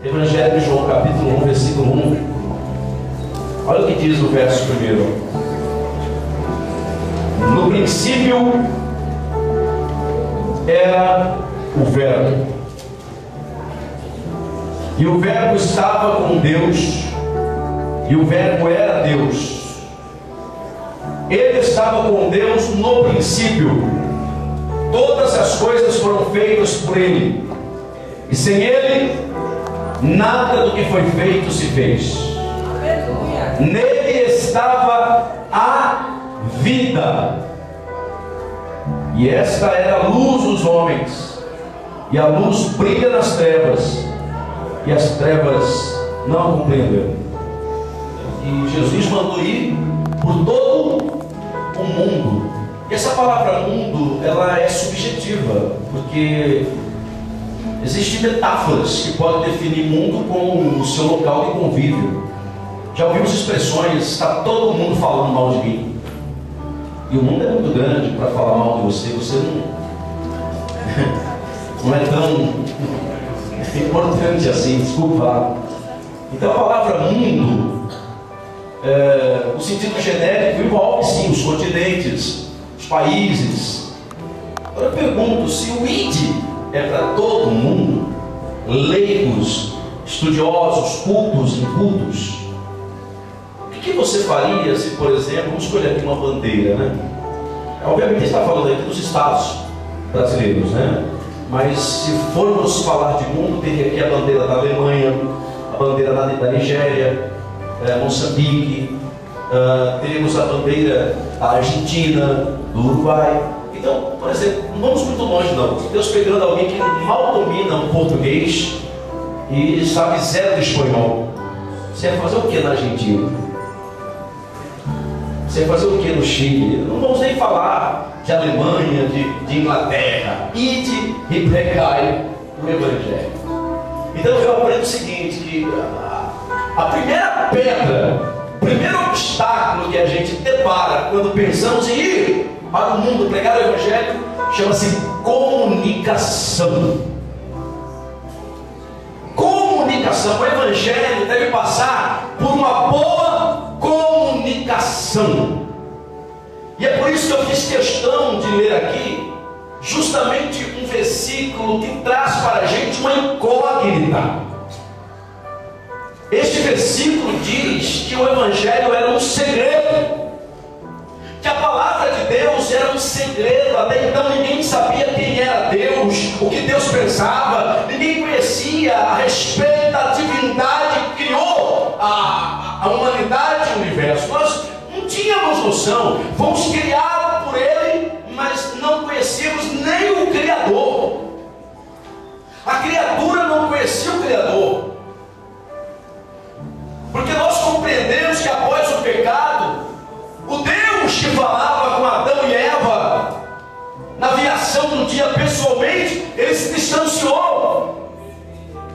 Evangelho de João, capítulo 1, versículo 1. Olha o que diz o verso primeiro. No princípio era o Verbo, e o Verbo estava com Deus, e o Verbo era Deus. Ele estava com Deus no princípio. Todas as coisas foram feitas por Ele, e sem Ele nada do que foi feito se fez. Aleluia. Nele estava a vida, e esta era a luz dos homens, e a luz brilha nas trevas, e as trevas não a compreenderam. E Jesus mandou ir por todo o mundo. E essa palavra mundo, ela é subjetiva, porque existem metáforas que podem definir mundo como o seu local de convívio. Já ouvimos expressões: está todo mundo falando mal de mim. E o mundo é muito grande para falar mal de você. Você não é tão importante assim, desculpa. Então a palavra mundo, o sentido genérico, envolve sim os continentes, os países. Agora eu pergunto: se o id é para todo mundo, leigos, estudiosos, cultos, incultos, o que você faria se, por exemplo, vamos escolher aqui uma bandeira, né? Obviamente está falando aqui dos estados brasileiros, né? Mas se formos falar de mundo, teria aqui a bandeira da Alemanha, a bandeira da Nigéria, Moçambique, teríamos a bandeira da Argentina, do Uruguai. Então, por exemplo, não vamos muito longe não. Deus pegando alguém que mal domina o português e sabe zero de espanhol, você ia fazer o que na Argentina? Você ia fazer o que no Chile? Não vamos nem falar de Alemanha, de Inglaterra. Ide e pregai o Evangelho. Então eu aprendo o seguinte, que a primeira pedra, o primeiro obstáculo que a gente depara quando pensamos em ir para o mundo pregar o Evangelho, chama-se comunicação. Comunicação. O Evangelho deve passar por uma boa comunicação. E é por isso que eu fiz questão de ler aqui justamente um versículo que traz para a gente uma incógnita. Este versículo diz que o Evangelho era um segredo, que a palavra de Deus era um segredo. Até então ninguém sabia quem era Deus, o que Deus pensava, ninguém conhecia a respeito da divindade que criou a humanidade e o universo. Nós não tínhamos noção, fomos criados por Ele, mas não conhecíamos nem o Criador. A criatura não conhecia o Criador, porque nós compreendemos que após o pecado, o Deus que falava com Adão e Eva na viação do dia pessoalmente, Ele se distanciou,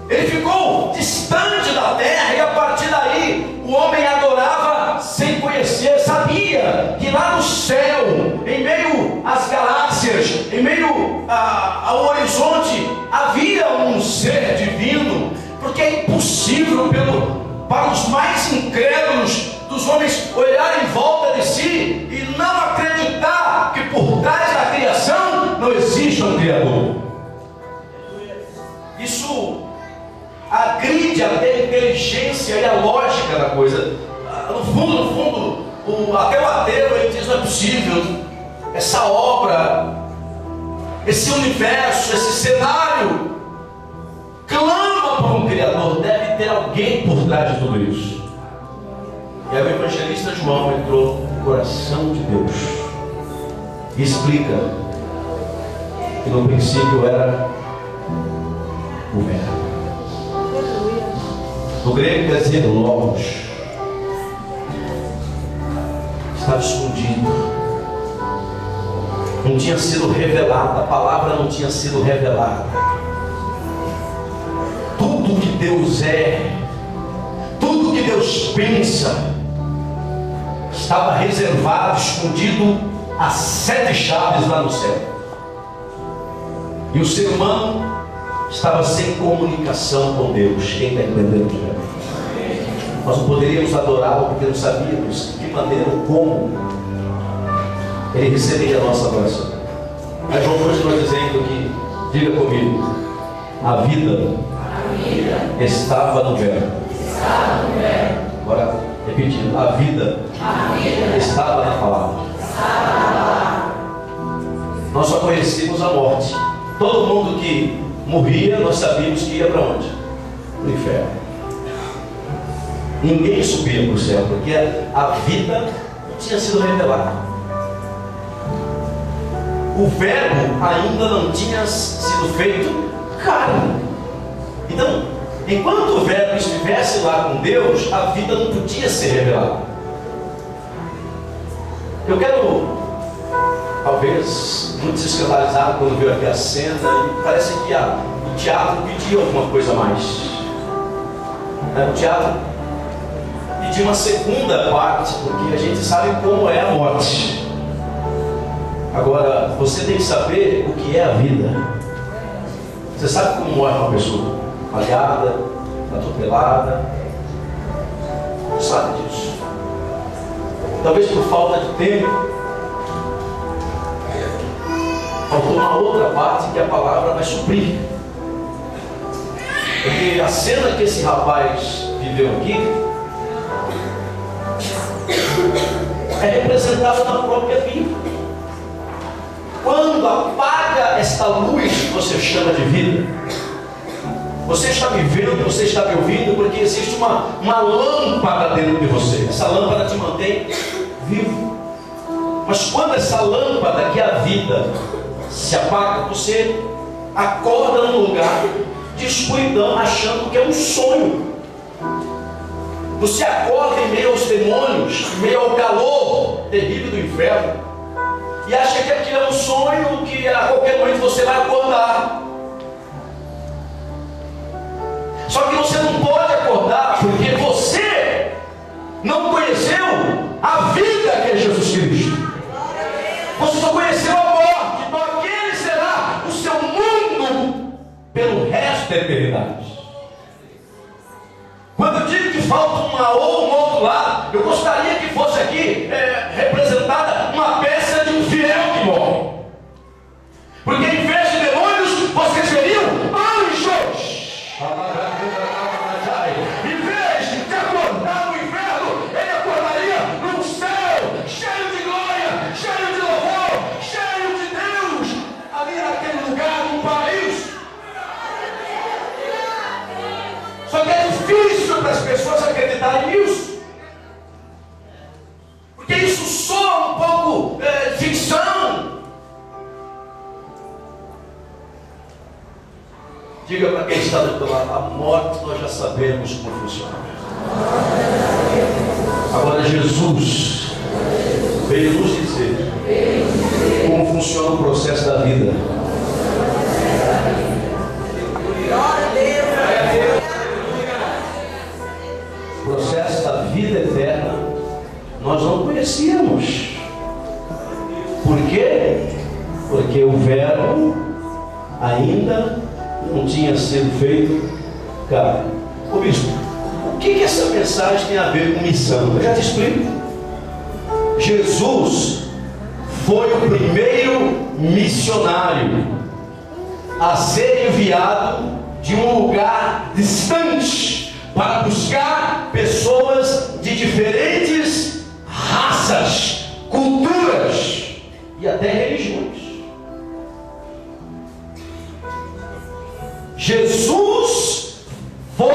Ele ficou distante da terra, e a partir daí o homem adorava sem conhecer. Sabia que lá no céu, em meio às galáxias, em meio ao horizonte, havia um ser divino, porque é impossível para os mais incrédulos dos homens olharem em volta de si e não acreditar que por trás da criação não existe um Criador. Isso agride até a inteligência e a lógica da coisa. No fundo, até o ateu ele diz: não é possível, essa obra, esse universo, esse cenário clama por um Criador, deve ter alguém por trás de tudo isso. E aí o evangelista João entrou no coração de Deus e explica que no princípio era o Verbo. No grego quer dizer logos. Estava escondido, não tinha sido revelada, a palavra não tinha sido revelada. Tudo que Deus é, tudo que Deus pensa, estava reservado, escondido a 7 chaves lá no céu. E o ser humano estava sem comunicação com Deus. Quem está entendendo, né? Nós não poderíamos adorá-lo porque não sabíamos de que maneira ou como Ele receberia a nossa adoração. Mas João continua dizendo que, diga comigo, a vida estava no Verbo. Agora, repetindo, a vida estava na palavra. Nós só conhecíamos a morte. Todo mundo que morria, nós sabíamos que ia para onde? Para o inferno. Ninguém subia para o céu, porque a vida não tinha sido revelada. O Verbo ainda não tinha sido feito carne. Então, enquanto o Verbo estivesse lá com Deus, a vida não podia ser revelada. Eu quero, talvez, muitos se escandalizaram quando viu aqui a cena, e parece que o teatro pedia alguma coisa a mais. O teatro pedia uma segunda parte, porque a gente sabe como é a morte. Agora, você tem que saber o que é a vida. Você sabe como morre uma pessoa? Malhada, atropelada. Você sabe disso. Talvez por falta de tempo, faltou uma outra parte que a palavra vai suprir. Porque a cena que esse rapaz viveu aqui é representada na própria vida. Quando apaga esta luz que você chama de vida, você está me vendo, você está me ouvindo, porque existe uma lâmpada dentro de você. Essa lâmpada te mantém vivo. Mas quando essa lâmpada, que é a vida, se apaga, você acorda num lugar de escuridão, achando que é um sonho. Você acorda em meio aos demônios, em meio ao calor terrível do inferno, e acha que aquilo é um sonho, que a qualquer momento você vai acordar. Só que você não pode acordar, porque você não conheceu a vida que é Jesus Cristo. Você só conheceu a morte. Então aquele será o seu mundo pelo resto da eternidade. Quando eu digo que falta um outro lado, eu gostaria que fosse aqui representada uma peça de um fiel que morre. Porque em vez de demônios, vocês veriam anjos. Em vez de acordar no inferno, ele acordaria num céu cheio de glória, cheio de louvor, cheio de Deus, ali naquele lugar, num paraíso. Só que é difícil para as pessoas acreditarem nisso, porque isso soa um pouco ficção. Diga para quem está do outro lado, a morte nós já sabemos como funciona. Agora Jesus veio nos dizer como funciona o processo da vida. O processo da vida eterna nós não conhecíamos. Por quê? Porque o Verbo ainda não tinha sido feito carne. Ô bispo, o que essa mensagem tem a ver com missão? Eu já te explico. Jesus foi o primeiro missionário a ser enviado de um lugar distante para buscar pessoas de diferentes raças, culturas e até religiões. Jesus foi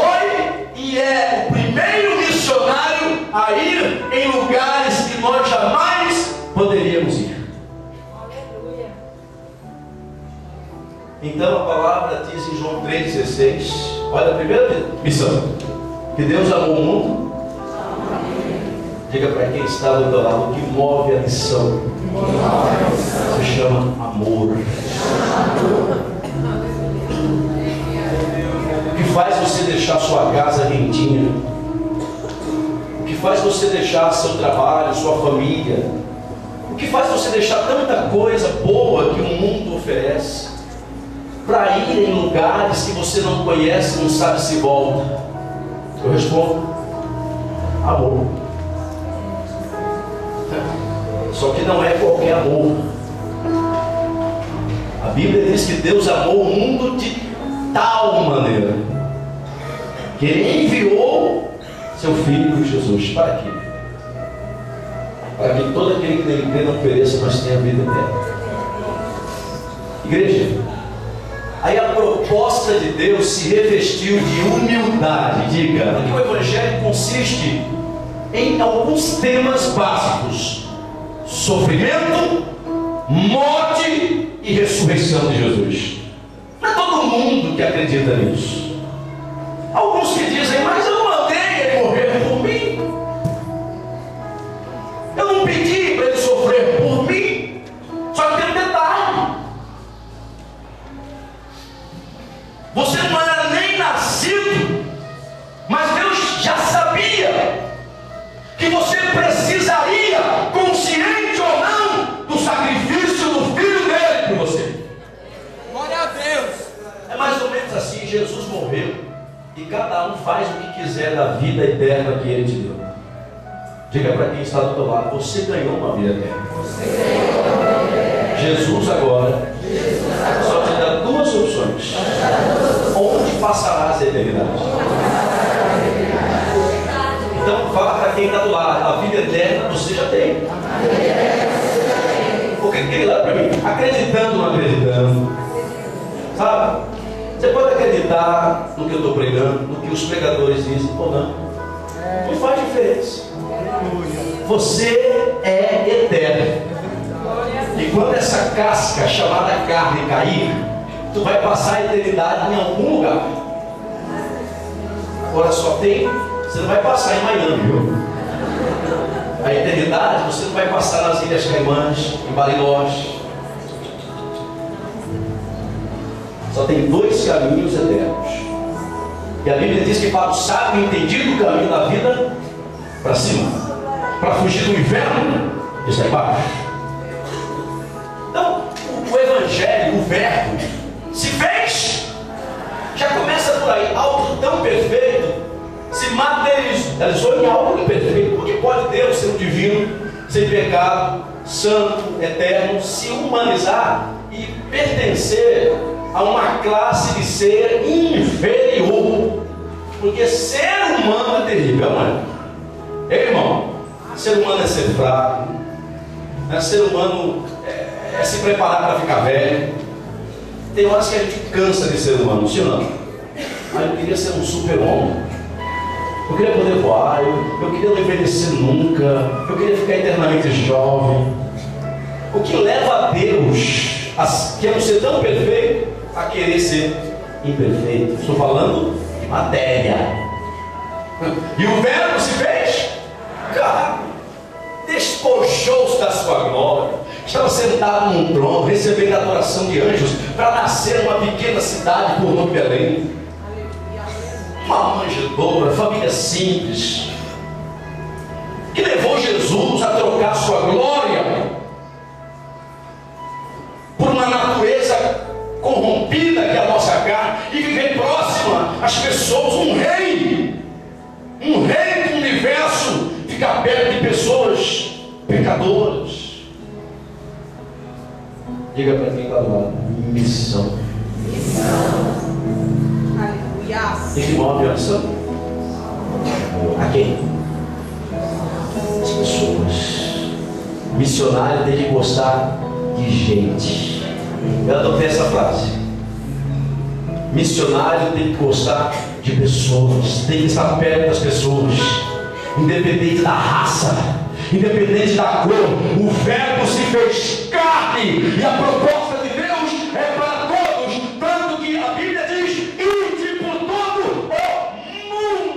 e é o primeiro missionário a ir em lugares que nós jamais poderíamos ir. Então a palavra diz em João 3,16, olha a primeira missão, que Deus amou o mundo. Diga para quem está do outro lado, o que move a missão se chama amor. O que faz você deixar sua casa quentinha, o que faz você deixar seu trabalho, sua família, o que faz você deixar tanta coisa boa que o mundo oferece, para ir em lugares que você não conhece, não sabe se volta? Eu respondo: amor. Só que não é qualquer amor. A Bíblia diz que Deus amou o mundo de tal maneira que Ele enviou seu Filho Jesus. Para quê? Para que todo aquele que nele crê não pereça, mas tenha vida eterna. Igreja, aí a proposta de Deus se revestiu de humildade. Diga, porque o Evangelho consiste em alguns temas básicos: sofrimento, morte e ressurreição de Jesus. Não é todo mundo que acredita nisso. Alguns que dizem: mas eu mandei ele morrer por mim, eu não pedi para ele sofrer por mim. Só que tem um detalhe: você não era nem nascido, mas Deus já sabia que você precisaria, consciente ou não, do sacrifício do Filho dele por você. Glória a Deus. É mais ou menos assim: Jesus morreu e cada um faz o que quiser da vida eterna que Ele te deu. Diga para quem está do teu lado: você ganhou uma vida eterna. Jesus agora só te dá duas opções: onde passarás a eternidade. Então fala para quem está do lado: a vida eterna você já tem. Porque ele lá para mim, acreditando ou não acreditando, sabe? Você pode acreditar no que eu estou pregando, no que os pregadores dizem ou não. Não faz diferença. Você é eterno. E quando essa casca chamada carne cair, tu vai passar a eternidade em algum lugar. Agora só tem, você não vai passar em Miami, viu? A eternidade você não vai passar nas Ilhas Caimãs, em Bariloche. Só tem dois caminhos eternos. E a Bíblia diz que para o sábio entendido o caminho da vida para cima, para fugir do inferno está embaixo. Então o Evangelho, o Verbo se fez. Já começa por aí. Algo tão perfeito se materializou em algo perfeito. Como que pode Deus, ser um divino, sem pecado, santo, eterno, se humanizar e pertencer a uma classe de ser inferior? Porque ser humano é terrível, não é? Ei, irmão, ser humano é ser fraco, ser humano é se preparar para ficar velho. Tem horas que a gente cansa de ser humano, sim ou não? Mas eu queria ser um super-homem, eu queria poder voar, eu queria não envelhecer nunca, eu queria ficar eternamente jovem. O que leva a Deus, que é um ser tão perfeito, a querer ser imperfeito? Estou falando de matéria. E o Verbo se fez carne, despojou-se da sua glória, estava sentado num trono, recebendo a adoração de anjos, para nascer uma pequena cidade por nome Belém, uma manjedoura, família simples, que levou Jesus a trocar sua glória por uma natureza corrompida que é a nossa carne, e viver próxima às pessoas. Um rei do universo fica perto de pessoas pecadoras. Diga para quem está do lado: missão. Aleluia. E que move a missão? A quem? As pessoas. Missionário tem que gostar de gente. Eu adotei essa frase: missionário tem que gostar de pessoas, tem que estar perto das pessoas, independente da raça, independente da cor. O Verbo se fez carne, e a proposta de Deus é para todos, tanto que a Bíblia diz: ide por todo o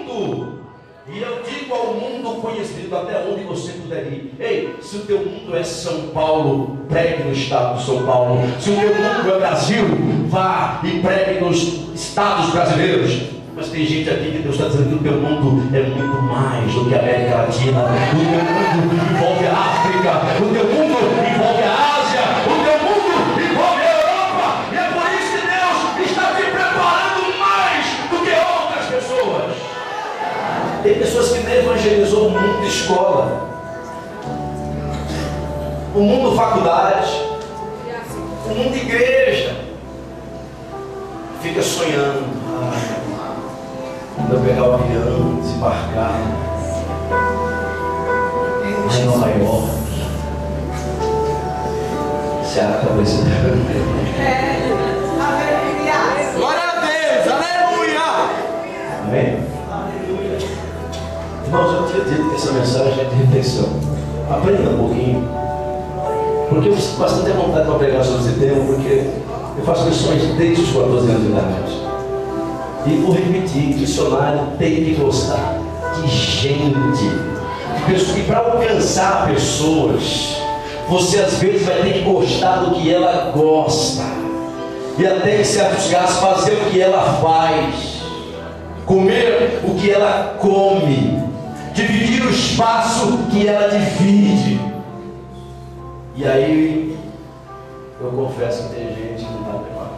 mundo. E eu digo ao mundo conhecido, até onde você puder ir. Ei, se o teu mundo é São Paulo, pregue no estado de São Paulo. Se o teu mundo é Brasil, vá e pregue nos estados brasileiros. Mas tem gente aqui que Deus está dizendo que o teu mundo é muito mais do que a América Latina. O teu mundo envolve a África, o teu mundo envolve a Ásia, o teu mundo envolve a Europa. E é por isso que Deus Tem pessoas que nem evangelizou o mundo de escola, o mundo faculdade, o mundo igreja. Fica sonhando, quando eu pegar o avião, desembarcar em Nova York, será que vai ser? Glória a Deus, aleluia. Amém? Irmãos, eu tinha dito que essa mensagem é de reflexão. Aprenda um pouquinho, porque eu sinto bastante vontade para pregar sobre esse tema, porque eu faço missões desde os 14 anos de idade. E vou repetir, missionário tem que gostar de gente. E para alcançar pessoas, você às vezes vai ter que gostar do que ela gosta. E até em certos casos fazer o que ela faz. Comer o que ela come. Dividir o espaço que ela divide. E aí, eu confesso que tem gente que não está preparada.